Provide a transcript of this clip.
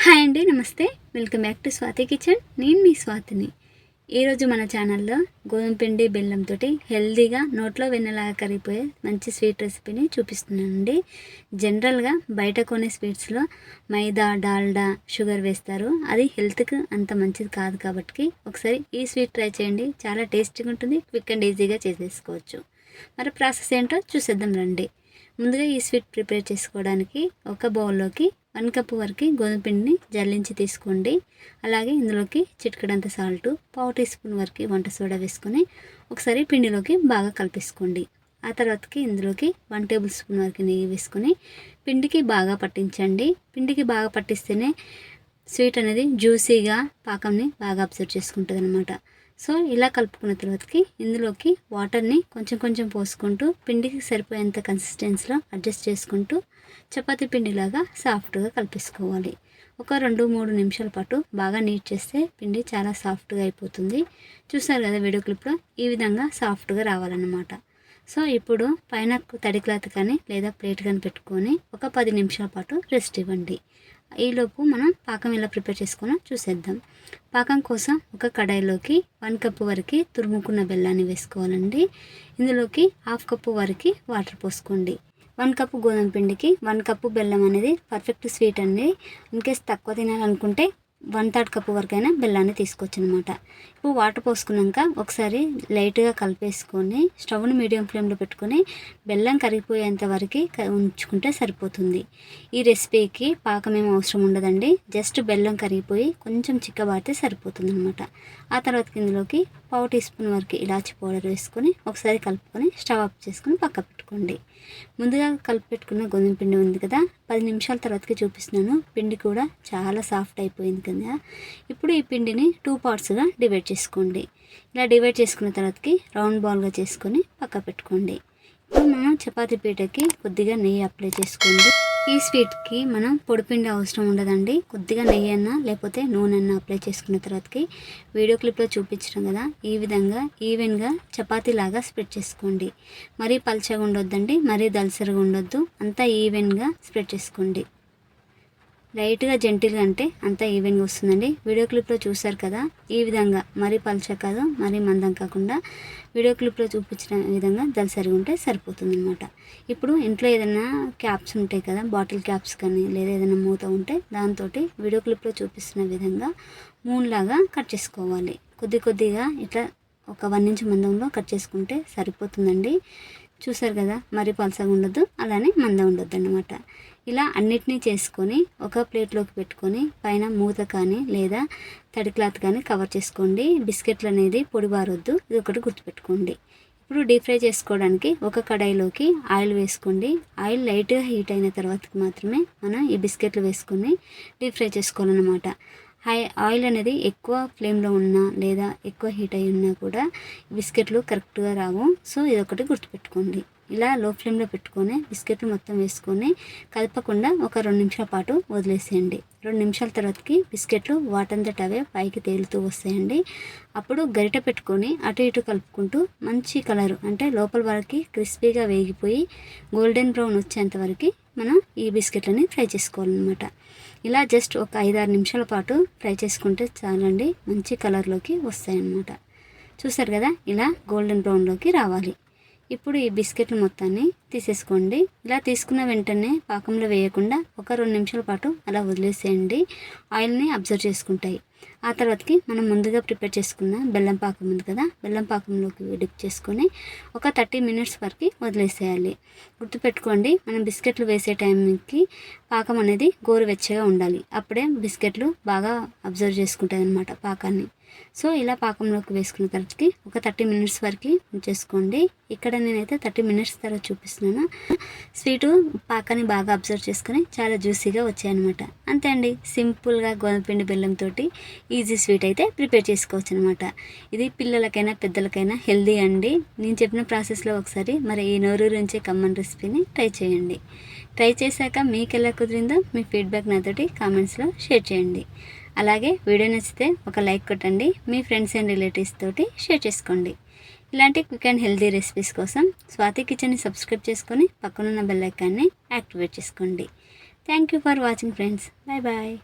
Hi అండి, నమస్తే. Welcome back to Swathi kitchen. నేను మీ స్వాతిని. ఈరోజు మన ఛానల్లో గోధుమ పిండి బెల్లంతో హెల్తీగా నోట్లో వెన్నలాగా కరిగిపోయే మంచి స్వీట్ రెసిపీని చూపిస్తున్నానండి. జనరల్గా బయట కొనే స్వీట్స్లో మైదా, డాల్డా, షుగర్ వేస్తారు. అది హెల్త్కి అంత మంచిది కాదు కాబట్టి ఒకసారి ఈ స్వీట్ ట్రై చేయండి. చాలా టేస్టీగా ఉంటుంది, క్విక్ అండ్ ఈజీగా చేసేసుకోవచ్చు. మరి ప్రాసెస్ ఏంటో చూసేద్దాం రండి. ముందుగా ఈ స్వీట్ ప్రిపేర్ చేసుకోవడానికి ఒక బౌల్లోకి 1 కప్పు వరకు గోధుమ పిండిని జల్లించి తీసుకోండి. అలాగే ఇందులోకి చిటికెడంత సాల్టు, పావు టీ స్పూన్ వరకు వంట సోడా వేసుకొని ఒకసారి పిండిలోకి బాగా కలిపేసుకోండి. ఆ తర్వాతకి ఇందులోకి 1 టేబుల్ స్పూన్ వరకు నెయ్యి వేసుకొని పిండికి బాగా పట్టించండి. పిండికి బాగా పట్టిస్తేనే స్వీట్ అనేది జ్యూసీగా పాకంని బాగా అబ్జర్వ్ చేసుకుంటుంది అనమాట. సో ఇలా కలుపుకున్న తర్వాతకి ఇందులోకి వాటర్ని కొంచెం కొంచెం పోసుకుంటూ పిండికి సరిపోయేంత కన్సిస్టెన్సీలో అడ్జస్ట్ చేసుకుంటూ చపాతీ పిండిలాగా సాఫ్ట్గా కలిపేసుకోవాలి. ఒక 2-3 నిమిషాల పాటు బాగా నీట్ చేస్తే పిండి చాలా సాఫ్ట్గా అయిపోతుంది. చూసారు కదా వీడియో క్లిప్లో, ఈ విధంగా సాఫ్ట్గా రావాలన్నమాట. సో ఇప్పుడు పైన తడి క్లాత్ కానీ లేదా ప్లేట్ కానీ పెట్టుకొని ఒక 10 నిమిషాల పాటు రెస్ట్ ఇవ్వండి. ఈలోపు మనం పాకం ఎలా ప్రిపేర్ చేసుకోవాలో చూసేద్దాం. పాకం కోసం ఒక కడాయిలోకి 1 కప్పు వరకు తురుముకున్న బెల్లాన్ని వేసుకోవాలండి. ఇందులోకి 1/2 కప్పు వరకు వాటర్ పోసుకోండి. 1 కప్పు గోధుమ పిండికి 1 కప్పు బెల్లం అనేది పర్ఫెక్ట్ స్వీట్ అండి. ఇన్కేస్ తక్కువ తినాలనుకుంటే 1/3 కప్పు వరకైనా బెల్లాన్ని తీసుకోవచ్చు అనమాట. ఇప్పుడు వాటర్ పోసుకున్నాక ఒకసారి లైట్గా కలిపేసుకొని స్టవ్ని మీడియం ఫ్లేమ్లో పెట్టుకొని బెల్లం కరిగిపోయేంత వరకు ఉంచుకుంటే సరిపోతుంది. ఈ రెసిపీకి పాకం ఏం అవసరం ఉండదండి. జస్ట్ బెల్లం కరిగిపోయి కొంచెం చిక్కబారితే సరిపోతుంది అనమాట. ఆ తర్వాత ఇందులోకి పావు టీ స్పూన్ వరకు ఇలాచి పౌడర్ వేసుకొని ఒకసారి కలుపుకొని స్టవ్ ఆఫ్ చేసుకొని పక్క పెట్టుకోండి. ముందుగా కలిపి పెట్టుకున్న గోధుమ పిండి ఉంది కదా, 10 నిమిషాల తర్వాతకి చూపిస్తున్నాను. పిండి కూడా చాలా సాఫ్ట్ అయిపోయింది కదా. ఇప్పుడు ఈ పిండిని 2 పార్ట్స్గా డివైడ్ చేసుకోండి. ఇలా డివైడ్ చేసుకున్న తర్వాతకి రౌండ్ బాల్గా చేసుకొని పక్క పెట్టుకోండి. ఇప్పుడు మనం చపాతీ పీటకి కొద్దిగా నెయ్యి అప్లై చేసుకోండి. ఈ స్వీట్కి మనం పొడిపిండి అవసరం ఉండదండి. కొద్దిగా నెయ్యి అన్నా లేకపోతే నూనె అన్నా అప్లై చేసుకున్న తర్వాతకి వీడియో క్లిప్లో చూపించడం కదా, ఈ విధంగా ఈవెన్గా చపాతీలాగా స్ప్రెడ్ చేసుకోండి. మరీ పల్చగా ఉండొద్దండి, మరీ దలసరిగా ఉండొద్దు. అంతా ఈవెన్గా స్ప్రెడ్ చేసుకోండి. లైట్గా జెంటిల్గా అంటే అంతా ఈవెన్గా వస్తుందండి. వీడియో క్లిప్లో చూసారు కదా, ఈ విధంగా మరీ పల్చ కాదు మరీ మందం కాకుండా వీడియో క్లిప్లో చూపించిన విధంగా దలసరిగా ఉంటే సరిపోతుంది అనమాట. ఇప్పుడు ఇంట్లో ఏదైనా క్యాప్స్ ఉంటాయి కదా, బాటిల్ క్యాప్స్ కానీ లేదా ఏదైనా మూత ఉంటే దాంతో వీడియో క్లిప్లో చూపిస్తున్న విధంగా మూన్లాగా కట్ చేసుకోవాలి. కొద్దిగా ఇట్లా ఒక 1 ఇంచ్ మందంలో కట్ చేసుకుంటే సరిపోతుందండి. చూసారు కదా, మరీ పలసగా ఉండొద్దు అలానే మందం ఉండొద్దు అన్నమాట. ఇలా అన్నిటినీ చేసుకొని ఒక ప్లేట్లోకి పెట్టుకొని పైన మూత కానీ లేదా తడి క్లాత్ కానీ కవర్ చేసుకోండి. బిస్కెట్లు అనేది పొడిబారొద్దు, ఇది ఒకటి గుర్తుపెట్టుకోండి. ఇప్పుడు డీప్ ఫ్రై చేసుకోవడానికి ఒక కడాయిలోకి ఆయిల్ వేసుకోండి. ఆయిల్ లైట్గా హీట్ అయిన తర్వాత మాత్రమే మనం ఈ బిస్కెట్లు వేసుకొని డీప్ ఫ్రై చేసుకోవాలన్నమాట. ఆయిల్ అనేది ఎక్కువ ఫ్లేమ్లో ఉన్నా లేదా ఎక్కువ హీట్ అయి ఉన్నా కూడా బిస్కెట్లు కరెక్ట్గా రావు. సో ఇదొకటి గుర్తుపెట్టుకోండి. ఇలా లో ఫ్లేమ్లో పెట్టుకొని బిస్కెట్లు మొత్తం వేసుకొని కలపకుండా ఒక 2 నిమిషాల పాటు వదిలేసేయండి. 2 నిమిషాల తర్వాతకి బిస్కెట్లు వాటంతట అవే పైకి తేలుతూ వస్తాయండి. అప్పుడు గరిటె పెట్టుకొని అటు ఇటు కలుపుకుంటూ మంచి కలర్ అంటే లోపల వరకు క్రిస్పీగా వేగిపోయి గోల్డెన్ బ్రౌన్ వచ్చేంత వరకు మనం ఈ బిస్కెట్లని ఫ్రై చేసుకోవాలన్నమాట. ఇలా జస్ట్ ఒక 5-6 నిమిషాల పాటు ఫ్రై చేసుకుంటే చాలండి, మంచి కలర్లోకి వస్తాయన్నమాట. చూసారు కదా, ఇలా గోల్డెన్ బ్రౌన్లోకి రావాలి. ఇప్పుడు ఈ బిస్కెట్లు మొత్తాన్ని తీసేసుకోండి. ఇలా తీసుకున్న వెంటనే పాకంలో వేయకుండా ఒక 2 నిమిషాల పాటు అలా వదిలేసేయండి. ఆయిల్ని అబ్జర్వ్ చేసుకుంటాయి. ఆ తర్వాతకి మనం ముందుగా ప్రిపేర్ చేసుకున్న బెల్లం పాకం ఉంది కదా, బెల్లం పాకంలోకి డిప్ చేసుకొని ఒక 30 మినిట్స్ వరకు వదిలేసేయాలి. గుర్తుపెట్టుకోండి, మనం బిస్కెట్లు వేసే టైంకి పాకం అనేది గోరువెచ్చగా ఉండాలి. అప్పుడే బిస్కెట్లు బాగా అబ్జర్వ్ చేసుకుంటాయి అన్నమాట పాకాన్ని. సో ఇలా పాకంలోకి వేసుకున్న తర్వాతకి ఒక 30 మినిట్స్ వరకు ఉంచేసుకోండి. ఇక్కడ నేనైతే 30 మినిట్స్ తర్వాత చూపిస్తున్నాను. స్వీటు పాకాన్ని బాగా అబ్జర్వ్ చేసుకొని చాలా జ్యూసీగా వచ్చాయన్నమాట. అంతే అండి, సింపుల్గా గోధుమ పిండి బెల్లంతో ఈజీ స్వీట్ అయితే ప్రిపేర్ చేసుకోవచ్చు అనమాట. ఇది పిల్లలకైనా పెద్దలకైనా హెల్దీ అండి. నేను చెప్పిన ప్రాసెస్లో ఒకసారి మరి ఈ నోరూరు నుంచే కమ్మన్ రెసిపీని ట్రై చేయండి. ట్రై చేశాక మీకు ఎలా కుదిరిందో మీ ఫీడ్బ్యాక్ నాతోటి కామెంట్స్లో షేర్ చేయండి. అలాగే వీడియో నచ్చితే ఒక లైక్ కొట్టండి. మీ ఫ్రెండ్స్ అండ్ రిలేటివ్స్ తోటి షేర్ చేసుకోండి. ఇలాంటి క్విక్ అండ్ హెల్తీ రెసిపీస్ కోసం స్వాతి కిచెన్ని సబ్స్క్రైబ్ చేసుకొని పక్కనున్న బెల్ ఐకాన్ని యాక్టివేట్ చేసుకోండి. Thank you for watching friends. Bye bye.